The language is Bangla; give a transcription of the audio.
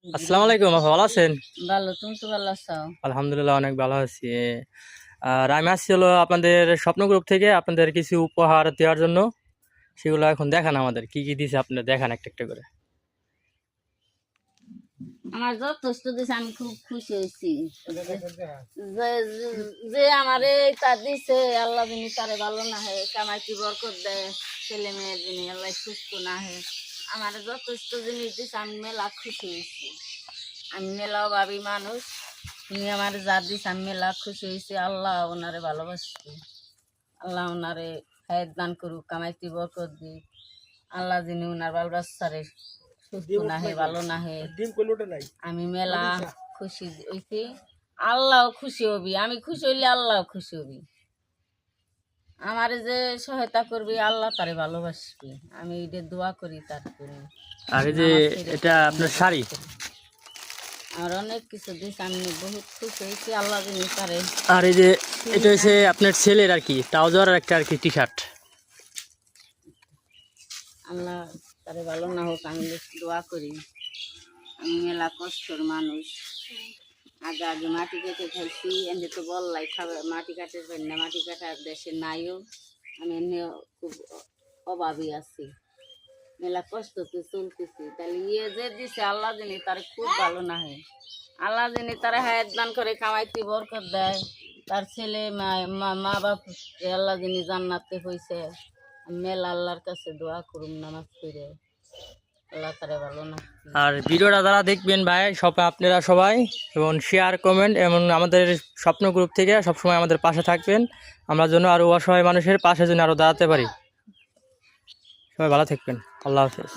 আসসালামু আলাইকুম আপা, ভালো আছেন? ভালো, তুমি তো ভালো আছো? আলহামদুলিল্লাহ অনেক ভালো আছি। আর আমি আসছি হলো আপনাদের স্বপ্ন গ্রুপ থেকে আপনাদের কিছু উপহার দেওয়ার জন্য। সেগুলো এখন দেখান, আমাদের কি কি দিছে আপনার দেখান একটা একটা করে। আমার যথেষ্ট দিছে, আমি খুব খুশি হয়েছি। যে আমারে তা দিছে, আল্লাহ যিনি তারে ভালো না হয়, কামাইতি বরকত দেয়, ছেলে মেয়ের যিনি আল্লাহ সুস্থ না হয়, আমার যথেষ্ট জিনিস দিছে, আমি মেলা খুশি হয়েছি। আমি মেলাও ভাবি মানুষ, তুমি আমার যা দিস আমি মেলা খুশি হয়েছি। আল্লাহ ওনারে ভালোবাসি, আল্লাহ ওনারে হায়াত দান করুক, কামাইতি বরকত দিক। আল্লাহ যিনি ওনার বাল বাচ্চারে সুস্থ না হে, ভালো না হে, আমি মেলা খুশি হইছি। আল্লাহ খুশি হবি, আমি খুশি হইলে আল্লাহ খুশি হবি। আমারে যে সহায়তা করবি আল্লাহ তারে ভালোবাসবি, আমি এটা দোয়া করি তার জন্য। আর এই যে এটা আপনার শাড়ি, আর অনেক কিছু দিয়েছে, আমি বহুত খুশি হয়েছি। আল্লাহ যিনি তারে, আর এই যে এটা হচ্ছে আপনার ছেলের আর কি ট্রাউজার আর একটা আর কি টি শার্ট। আল্লাহ তারে ভালো না হোক, আমি দোয়া করি। আমি মেলা কষ্টর মানুষ, আগে আগে মাটি কেটে খাইছি, এনে তো বললাই খাবে মাটি কাটে না, মাটি কাটার দেশে নাইও। আমি এনে খুব অভাবী আছি, মেলা কষ্টতে চলতেছি। তাহলে ইয়ে যে দিছে আল্লাহ যিনি তারে খুব ভালো না হয়, আল্লাহ যিনি তারা হায়াত দান করে, কামাইতে বরকত দেয়, তার ছেলে মা বাপ আল্লাহ যিনি জান্নাতে হয়েছে। মেলা আল্লাহর কাছে দোয়া করুন, নামাজ পড়ে আল্লাহ তারে ভালো না। আর ভিডিওটা যারা দেখবেন ভাই সব আপনারা সবাই এবং শেয়ার কমেন্ট এবং আমাদের স্বপ্ন গ্রুপ থেকে সবসময় আমাদের পাশে থাকবেন, আমরা যেন আরও অসহায় মানুষের পাশে যেন আরও দাঁড়াতে পারি। সবাই ভালো থাকবেন, আল্লাহ হাফেজ।